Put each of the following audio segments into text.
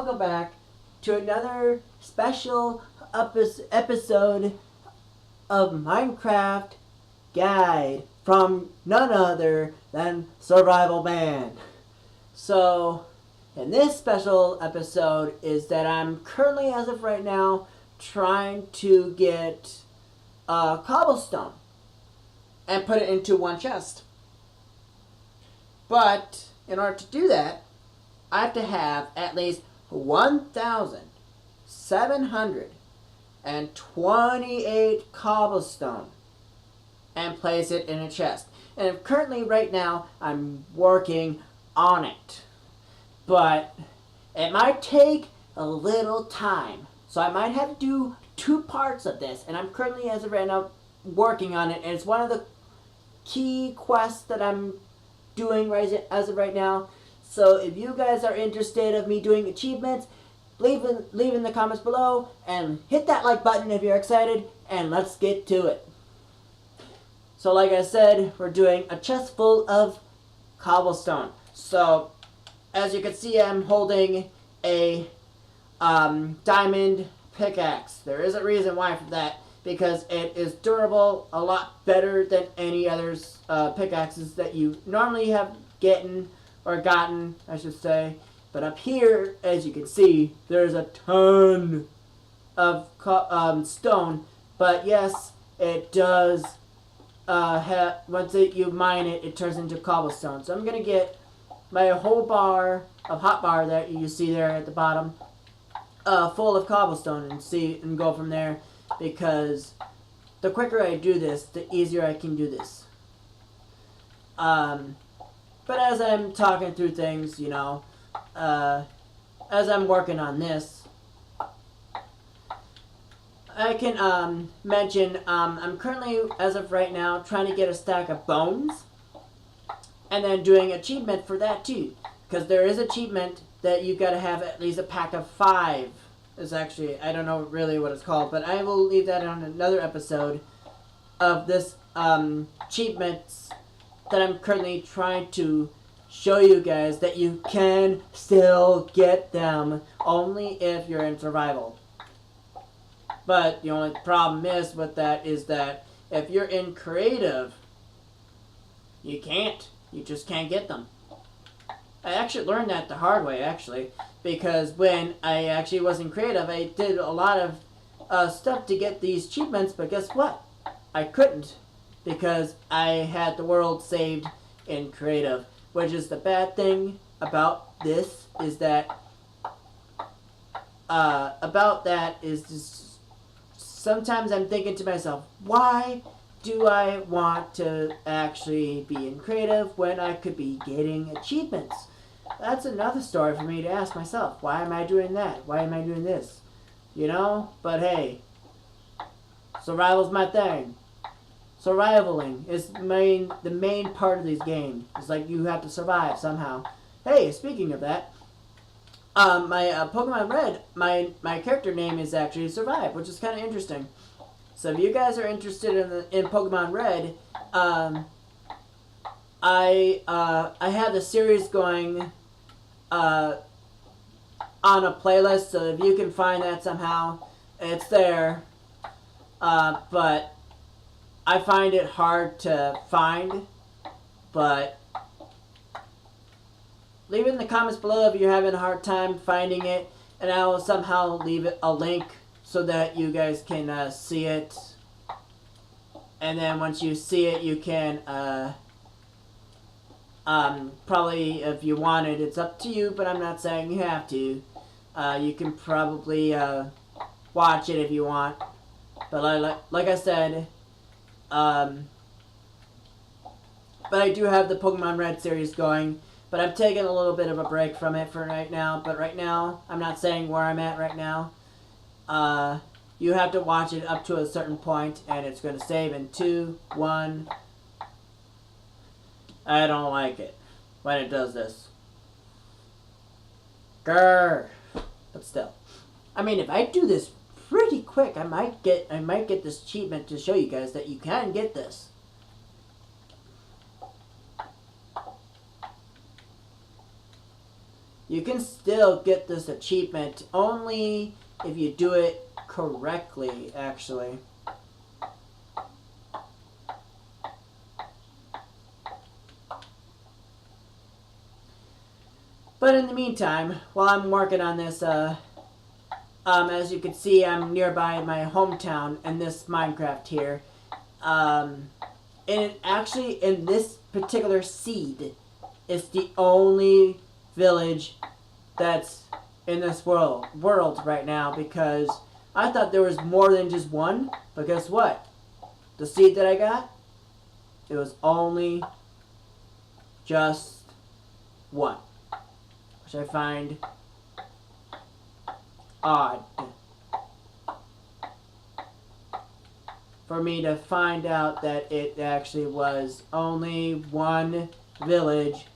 welcome back to another special episode of Minecraft Guide from none other than Survival Man. So, in this special episode is that I'm currently, as of right now, trying to get cobblestone and put it into one chest. But in order to do that, I have to have at least 1,728 cobblestone and place it in a chest. And currently, right now, I'm working on it. But it might take a little time. So I might have to do 2 parts of this. And I'm currently, as of right now, working on it. And it's one of the key quests that I'm doing as of right now. So if you guys are interested of me doing achievements, leave in the comments below and hit that like button if you're excited, and let's get to it. So like I said, we're doing a chest full of cobblestone. So as you can see, I'm holding a diamond pickaxe. There is a reason why for that, because it is durable a lot better than any other pickaxes that you normally have gotten, I should say. But up here, as you can see, there's a ton of stone. But yes, it does once you mine it, it turns into cobblestone. So I'm gonna get my whole bar of hotbar that you see there at the bottom, full of cobblestone, and go from there. Because the quicker I do this, the easier I can do this. But as I'm talking through things, you know, as I'm working on this, I can mention I'm currently, as of right now, trying to get a stack of bones, and then doing achievement for that too. Because there is achievement that you gotta have at least a pack of 5. It's actually, I don't know really what it's called, but I will leave that on another episode of this achievements that I'm currently trying to show you guys that you can still get them only if you're in survival. But the only problem is with that is that if you're in creative, you can't. You just can't get them. I actually learned that the hard way, actually, because when I actually was in creative, I did a lot of stuff to get these achievements, but guess what? I couldn't, because I had the world saved in creative, which is the bad thing about this, is that just sometimes I'm thinking to myself, why do I want to actually be in creative when I could be getting achievements? That's another story for me to ask myself. Why am I doing that? Why am I doing this? You know? But hey, survival's my thing. Survivaling is the main part of this game. It's like you have to survive somehow. Hey, speaking of that, my Pokemon Red, my character name is actually Survive, which is kind of interesting. So if you guys are interested in Pokemon Red, I have the series going on a playlist, so if you can find that somehow, it's there. But I find it hard to find, but leave it in the comments below if you're having a hard time finding it, and I will somehow leave it a link so that you guys can see it. And then once you see it, you can probably, if you want it, it's up to you, but I'm not saying you have to. You can probably watch it if you want. But like I said, but I do have the Pokemon Red series going, but I'm taking a little bit of a break from it for right now. But right now, I'm not saying where I'm at right now. You have to watch it up to a certain point, and it's going to save in 2, 1. I don't like it when it does this. Grr. But still, I mean, if I do this pretty quick, I might get this achievement to show you guys that you can get this. you can still get this achievement only if you do it correctly, actually. But in the meantime, while I'm working on this, as you can see, I'm nearby my hometown in this Minecraft here. And actually, in this particular seed, it's the only village that's in this world right now, because I thought there was more than just one. But guess what? The seed that I got, it was only just one, which I find odd for me to find out that it actually was only one village.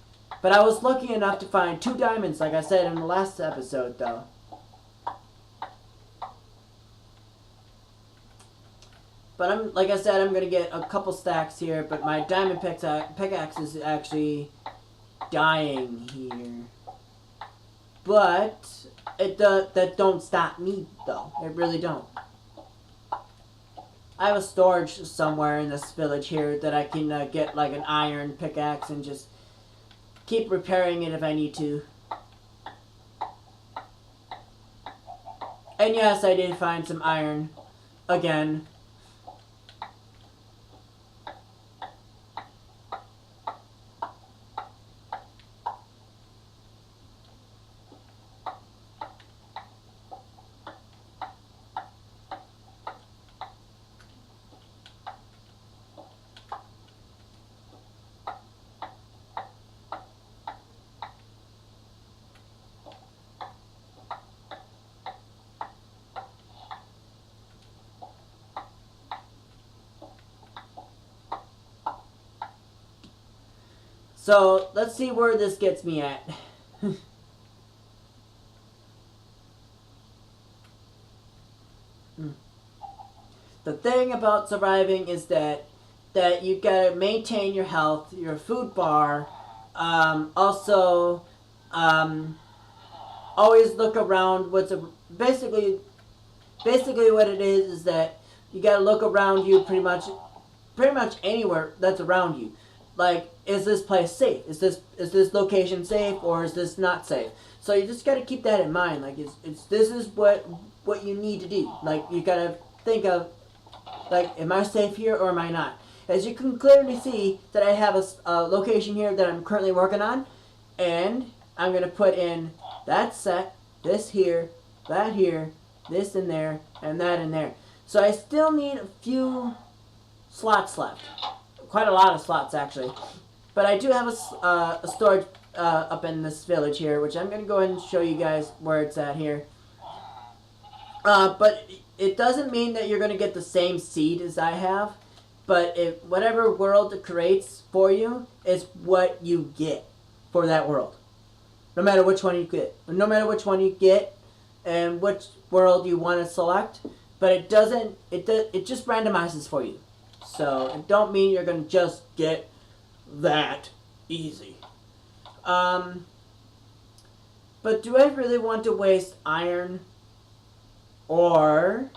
But I was lucky enough to find 2 diamonds, like I said in the last episode, though. But like I said, I'm gonna get a couple stacks here. But my diamond pickaxe is actually dying here. But that don't stop me, though. It really don't. I have a storage somewhere in this village here that I can get like an iron pickaxe and just keep repairing it if I need to. And yes, I did find some iron again. So, let's see where this gets me at. The thing about surviving is that you gotta maintain your health, your food bar. Also, always look around. Basically what it is that you gotta look around you pretty much anywhere that's around you. Like, is this place safe? Is this location safe, or is this not safe? So you just gotta keep that in mind. Like, this is what you need to do. Like, you gotta think of, like, am I safe here or am I not? As you can clearly see that I have a location here that I'm currently working on, and I'm gonna put in that set, this here, that here, this in there, and that in there. So I still need a few slots left. Quite a lot of slots, actually. But I do have a storage up in this village here, which I'm going to go ahead and show you guys where it's at here. But it doesn't mean that you're going to get the same seed as I have. But whatever world it creates for you is what you get for that world. No matter which one you get. No matter which one you get and which world you want to select. But it just randomizes for you. So, it don't mean you're going to just get that easy. But do I really want to waste iron? Or,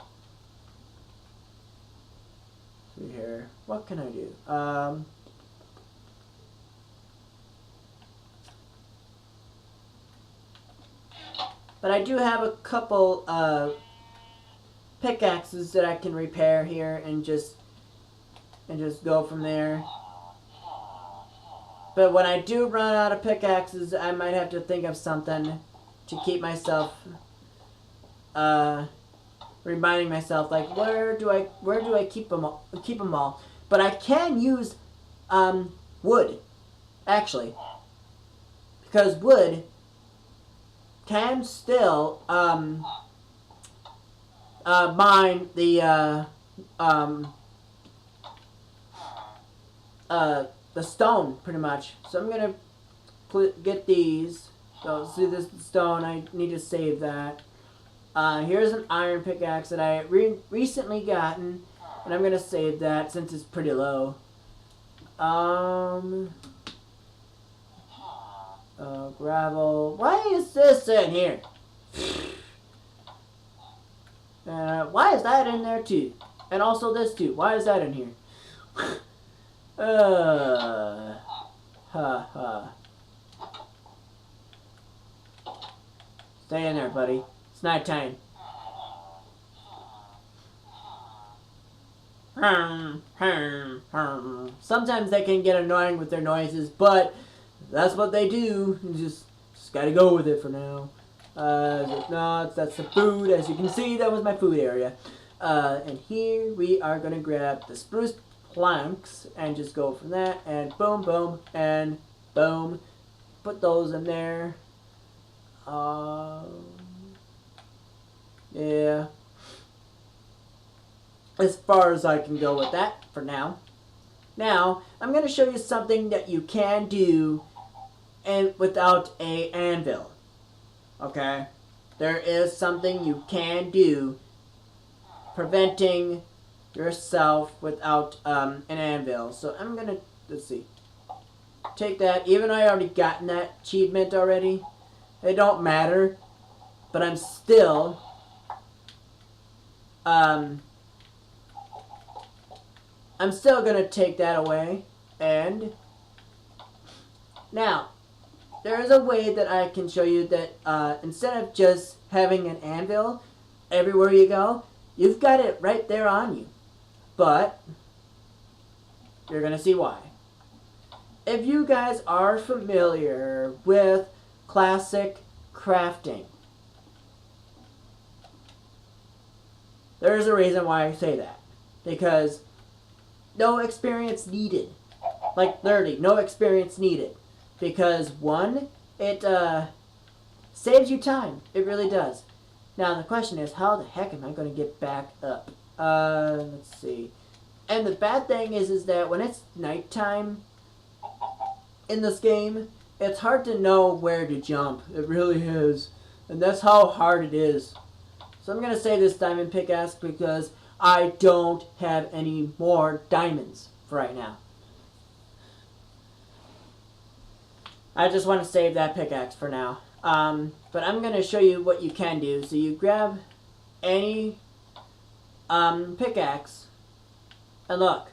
see here, what can I do? But I do have a couple pickaxes that I can repair here and just go from there. But when I do run out of pickaxes, I might have to think of something to keep myself reminding myself, like, where do I keep them all? But I can use wood, actually, because wood can still mine the stone, pretty much. So I'm gonna get these. So see this stone, I need to save that. Here's an iron pickaxe that I recently gotten, and I'm gonna save that since it's pretty low. Gravel. Why is this in here? Why is that in there too? And also this too. Why is that in here? Ha. Stay in there, buddy. It's nighttime. Sometimes they can get annoying with their noises, but that's what they do. You just gotta go with it for now. No, that's the food. As you can see, that was my food area. And here we are gonna grab the spruce planks and just go from that and boom, boom, and boom. Put those in there. Yeah. As far as I can go with that for now. Now, I'm going to show you something that you can do and without a anvil. Okay? There is something you can do preventing yourself without an anvil. So I'm going to, let's see, take that. Even though I already gotten that achievement already, it don't matter. But I'm still going to take that away. And now, there is a way that I can show you that instead of just having an anvil everywhere you go, you've got it right there on you. But you're going to see why. If you guys are familiar with classic crafting, there's a reason why I say that. Because no experience needed. Like, literally, no experience needed. Because, one, it saves you time. It really does. Now, the question is, how the heck am I going to get back up? Let's see. And the bad thing is that when it's nighttime in this game, it's hard to know where to jump. It really is. And that's how hard it is. So I'm going to say this diamond pickaxe because I don't have any more diamonds for right now. I just want to save that pickaxe for now. But I'm going to show you what you can do. So you grab any pickaxe and look.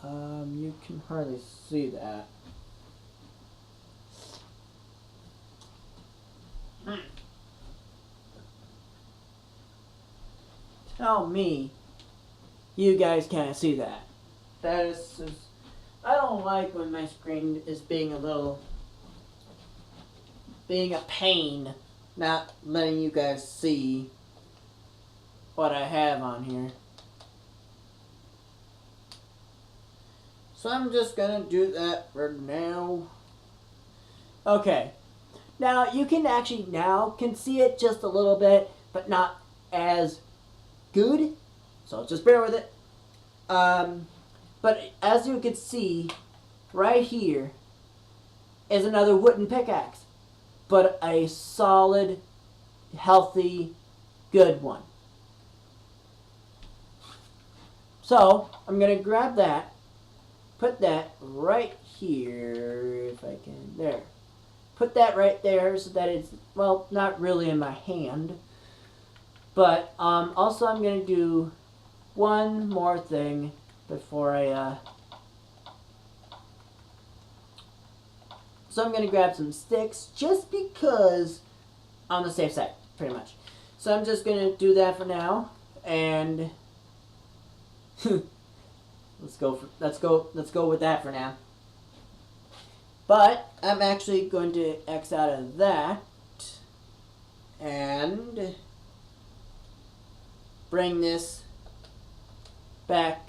You can hardly see that. Tell me you guys can't see that. That is just, I don't like when my screen is being a pain, not letting you guys see what I have on here. So I'm just gonna do that for now. Okay. Now you can actually can see it just a little bit, but not as good, so just bear with it. But as you can see, right here is another wooden pickaxe, but a solid, healthy, good one. So I'm gonna grab that, put that right here, if I can, there. Put that right there so that it's, well, not really in my hand. But also I'm going to do one more thing before I... So I'm going to grab some sticks just because on the safe side, pretty much. So I'm just going to do that for now. And let's go with that for now. But I'm actually going to X out of that and bring this back.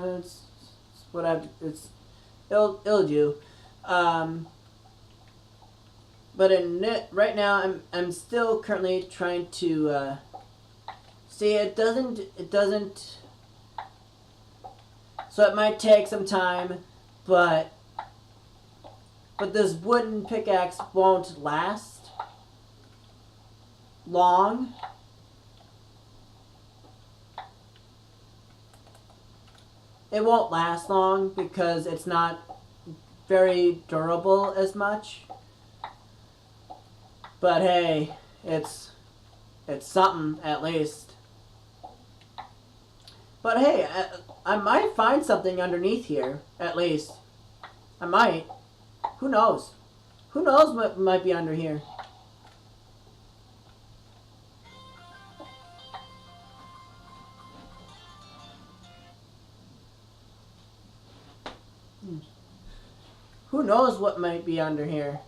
It's what it'll do. But right now I'm still currently trying to see, it doesn't, so it might take some time but this wooden pickaxe won't last long. It won't last long because it's not very durable as much. But hey, it's something at least. But hey, I might find something underneath here, at least. I might. Who knows? Who knows what might be under here? Who knows what might be under here?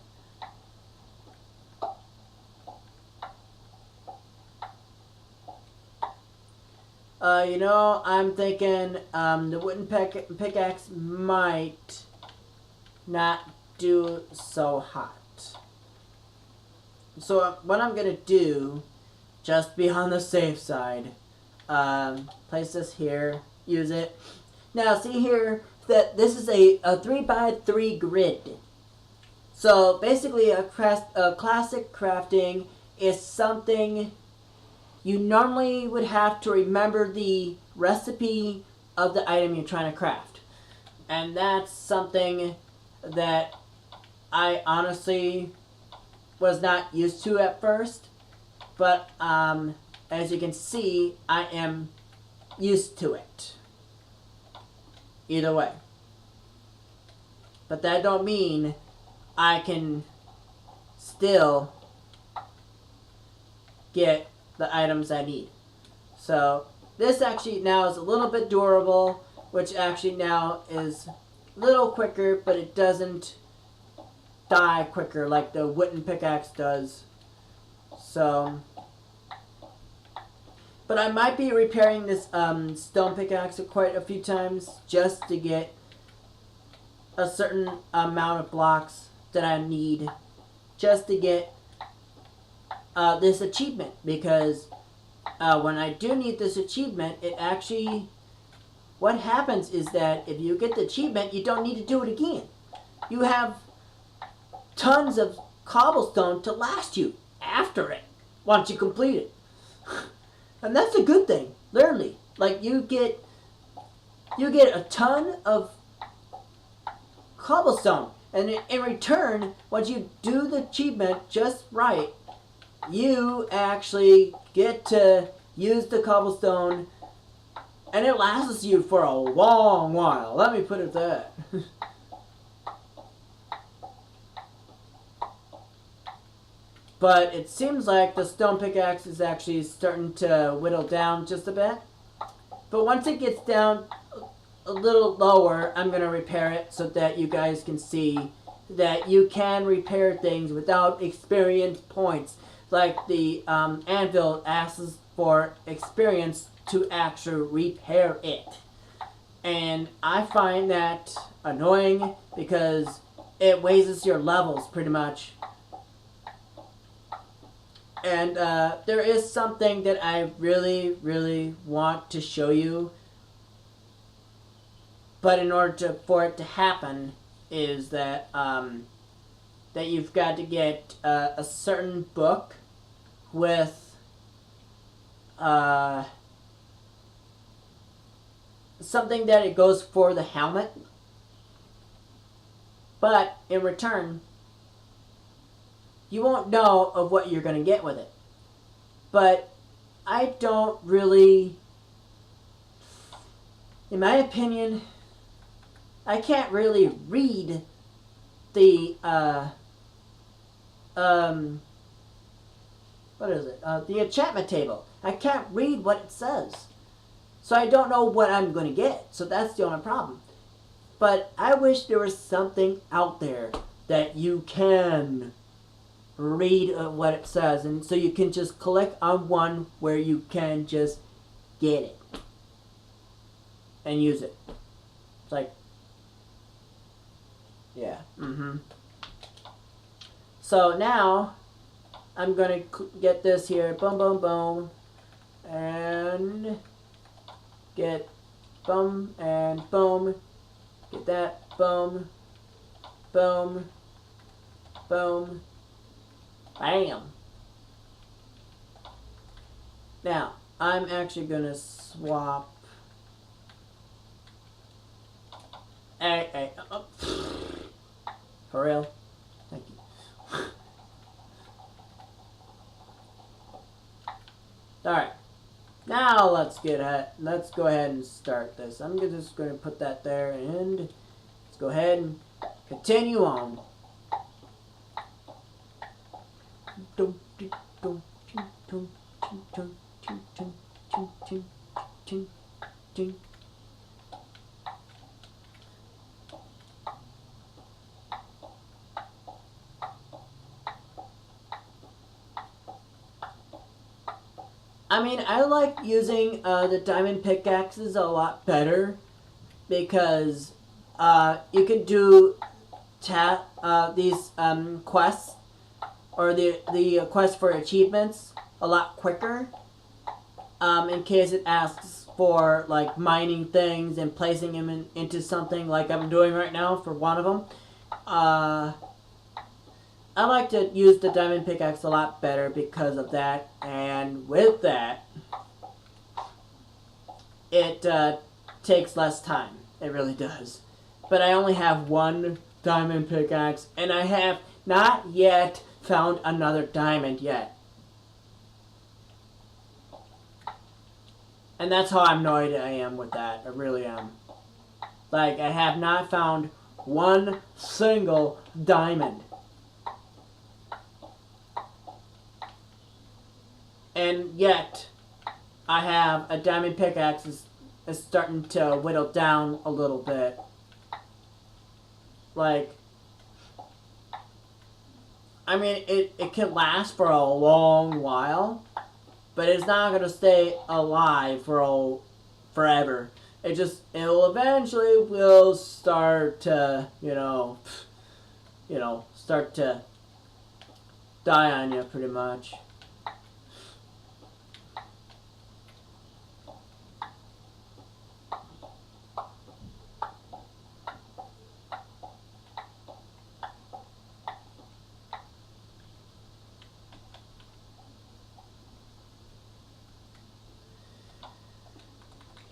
You know, I'm thinking the wooden pickaxe might not do so hot. So what I'm going to do, just be on the safe side, place this here, use it. Now see here that this is a 3x3 grid. So basically a classic crafting is something you normally would have to remember the recipe of the item you're trying to craft. And that's something that I honestly was not used to at first. But as you can see, I am used to it. Either way. But that don't mean I can still get the items I need. So this actually now is a little bit durable, which actually now is a little quicker, but it doesn't die quicker like the wooden pickaxe does. So, but I might be repairing this stone pickaxe quite a few times just to get a certain amount of blocks that I need just to get this achievement, because when I do need this achievement, it actually, what happens is that if you get the achievement, you don't need to do it again. You have tons of cobblestone to last you after it, once you complete it. And that's a good thing, literally. Like you get a ton of cobblestone, and in return, once you do the achievement just right, you actually get to use the cobblestone, and it lasts you for a long while. Let me put it that. But it seems like the stone pickaxe is actually starting to whittle down just a bit. But once it gets down a little lower, I'm going to repair it so that you guys can see that you can repair things without experience points. Like the anvil asks for experience to actually repair it. And I find that annoying because it raises your levels pretty much. And there is something that I really, really want to show you. But in order for it to happen is that that you've got to get a certain book with something that it goes for the helmet. But in return, you won't know of what you're going to get with it. But I don't really, in my opinion, I can't really read the, what is it? The enchantment table. I can't read what it says. So I don't know what I'm going to get. So that's the only problem. But I wish there was something out there that you can read what it says, and so you can just click on one where you can just get it and use it. It's like, yeah. So now I'm gonna get this here, boom, boom, boom, and get boom and boom. Get that, Boom. Boom. Boom. Bam. Now, I'm actually going to swap. Hey. Oh. For real? Thank you. Alright. Now let's go ahead and start this. I'm just going to put that there and let's go ahead and continue on. I mean, I like using the diamond pickaxes a lot better because you can do these quests or the quest for achievements a lot quicker. In case it asks for like mining things and placing them into something like I'm doing right now for one of them. I like to use the diamond pickaxe a lot better because of that, and with that, it takes less time. It really does. But I only have one diamond pickaxe, and I have not yet found another diamond yet. And that's how annoyed I am with that. I really am. Like, I have not found one single diamond. And yet, I have a diamond pickaxe is starting to whittle down a little bit. Like, I mean, it can last for a long while, but it's not going to stay alive for forever. It'll eventually will start to, start to die on you pretty much.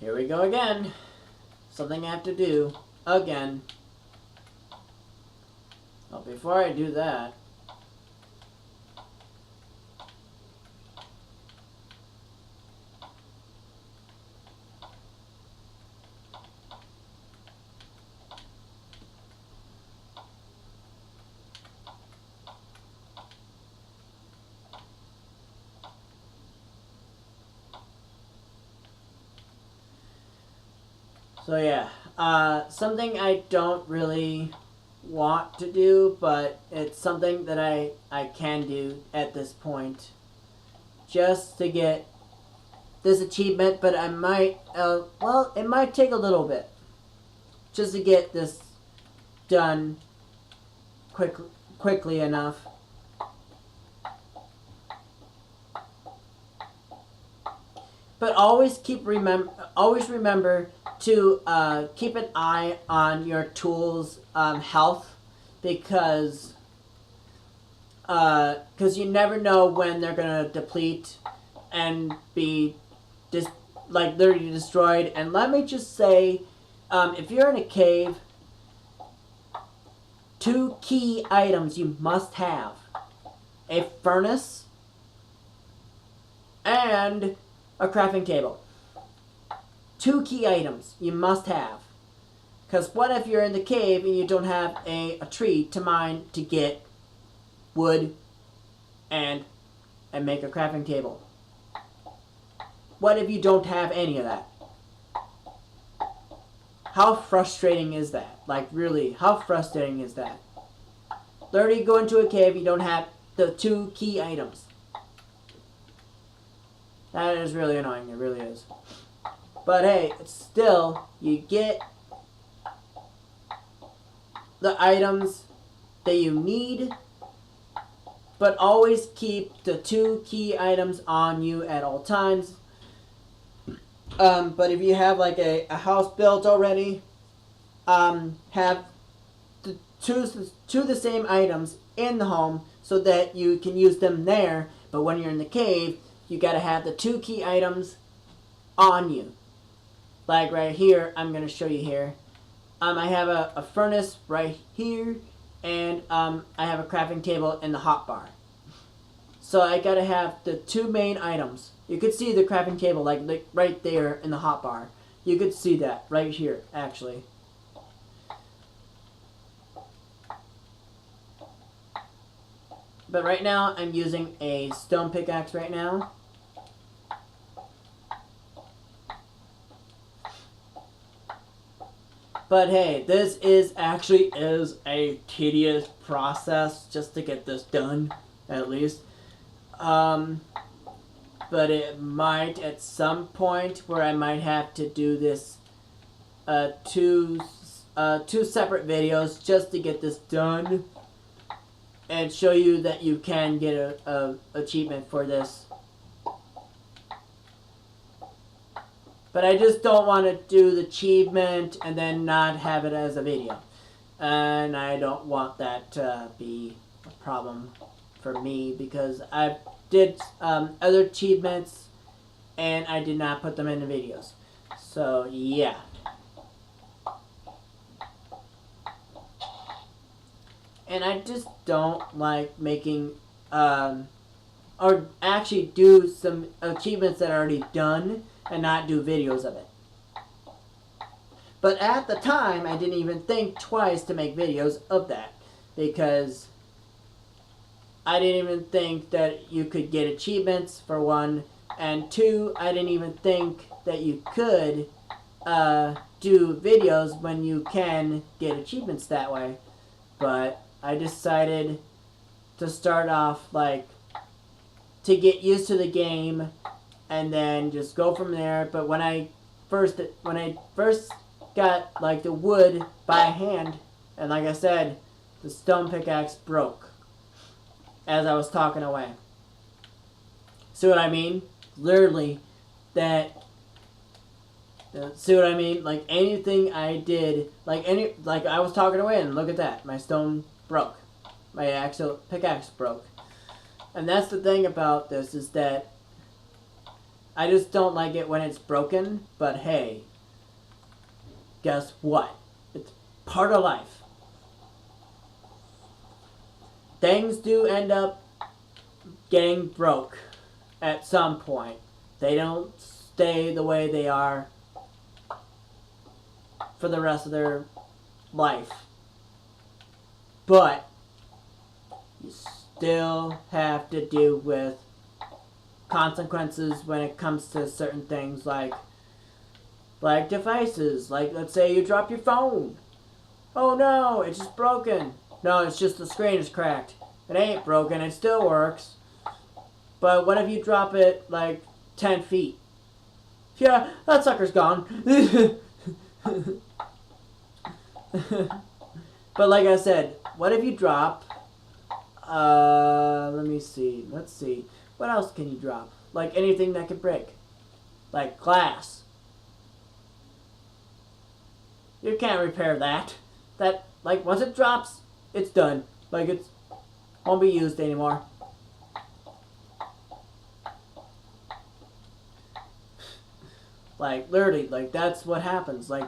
Here we go again. Something I have to do again. Oh, before I do that, so yeah, something I don't really want to do, but it's something that I can do at this point, just to get this achievement. But I might, it might take a little bit, just to get this done quickly enough. But always remember to keep an eye on your tools' health, because you never know when they're gonna deplete and be literally destroyed. And let me just say, if you're in a cave, 2 key items you must have: a furnace and a crafting table. 2 key items you must have. Because what if you're in the cave and you don't have a tree to mine to get wood and make a crafting table? What if you don't have any of that? How frustrating is that? Like, really, how frustrating is that? Literally go into a cave, you don't have the 2 key items. That is really annoying, it really is. But hey, it's still, you get the items that you need, but always keep the 2 key items on you at all times. But if you have like a house built already, have two of the same items in the home so that you can use them there. But when you're in the cave, you gotta have the 2 key items on you. Like right here, I'm gonna show you here. I have a furnace right here, and I have a crafting table in the hotbar. So I gotta have the 2 main items. You could see the crafting table like right there in the hotbar. You could see that right here, actually. But right now, I'm using a stone pickaxe right now. But hey, this is a tedious process just to get this done, at least. But it might at some point where I might have to do this two separate videos just to get this done and show you that you can get a achievement for this. But I just don't want to do the achievement and then not have it as a video. And I don't want that to be a problem for me because I did other achievements and I did not put them in the videos. So yeah. And I just don't like making or actually do some achievements that are already done and not do videos of it. But at the time, I didn't even think twice to make videos of that because I didn't even think that you could get achievements, for one, and 2, I didn't even think that you could do videos when you can get achievements that way. But I decided to start off like to get used to the game and then just go from there. But when I first got like the wood by hand, and like I said, the stone pickaxe broke as I was talking away. See what I mean? Literally, see what I mean? Like anything I did, like I was talking away, and look at that, my stone broke, my actual pickaxe broke. And that's the thing about this, is that I just don't like it when it's broken, but hey, guess what? It's part of life. Things do end up getting broke at some point. They don't stay the way they are for the rest of their life. But you still have to deal with consequences when it comes to certain things like devices. Like, let's say you drop your phone. Oh no, it's just broken. No, it's just the screen is cracked. It ain't broken, it still works. But what if you drop it like 10 feet? Yeah, that sucker's gone. But like I said, what if you drop, let's see. What else can you drop? Like anything that could break. Like glass. You can't repair that. That, like, once it drops, it's done. Like, it won't be used anymore. Like, literally, like, that's what happens. Like,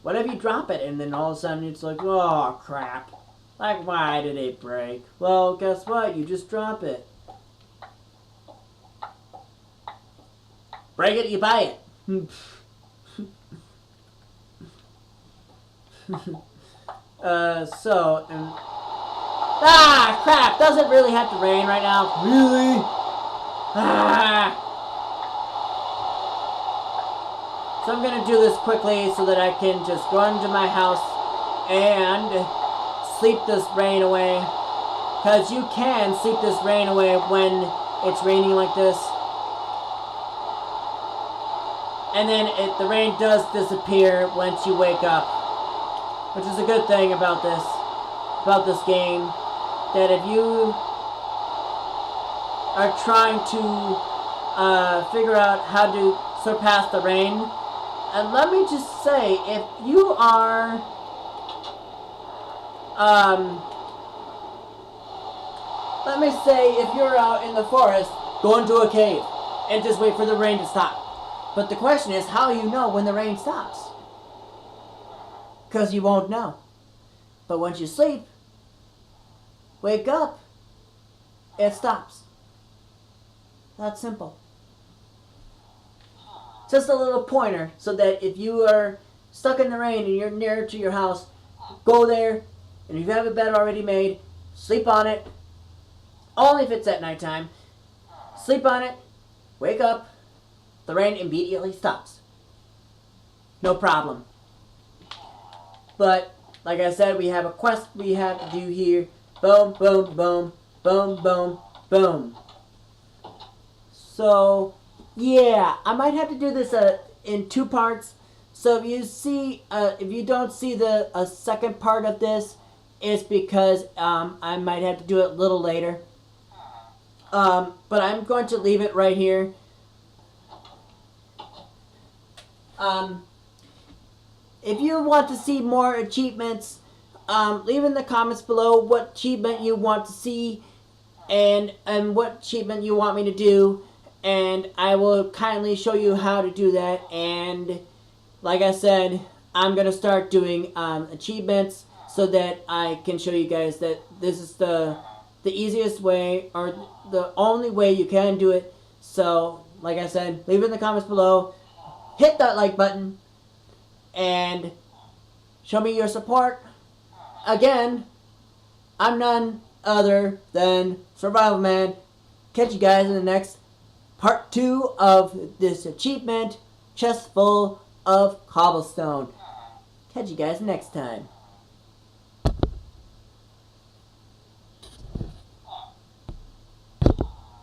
what if you drop it and then all of a sudden it's like, oh, crap. Like, why did it break? Well, guess what? You just drop it. Break it, you buy it. Crap! Does it really have to rain right now? Really? So I'm gonna do this quickly so that I can just go into my house and sleep this rain away. Because you can sleep this rain away when it's raining like this. And then the rain does disappear once you wake up. Which is a good thing about this game. That if you are trying to figure out how to surpass the rain, and let me just say, if you are Um, let me say, if you're out in the forest, go into a cave and just wait for the rain to stop. But the question is, how you know when the rain stops? Because you won't know. But once you sleep, wake up, it stops. That's simple. Just a little pointer so that if you are stuck in the rain and you're near to your house, go there, and if you have a bed already made, sleep on it. Only if it's at nighttime. Sleep on it, wake up, the rain immediately stops. No problem. But, like I said, we have a quest we have to do here. Boom, boom, boom, boom, boom, boom. So, yeah, I might have to do this in 2 parts. So if you don't see the second part of this, it's because I might have to do it a little later. But I'm going to leave it right here. If you want to see more achievements, leave in the comments below what achievement you want to see and what achievement you want me to do. And I will kindly show you how to do that. And like I said, I'm going to start doing achievements so that I can show you guys that this is the easiest way or the only way you can do it. So, like I said, leave it in the comments below. Hit that like button. And show me your support. Again, I'm none other than Survival Man. Catch you guys in the next part 2 of this achievement, Chestful of Cobblestone. Catch you guys next time.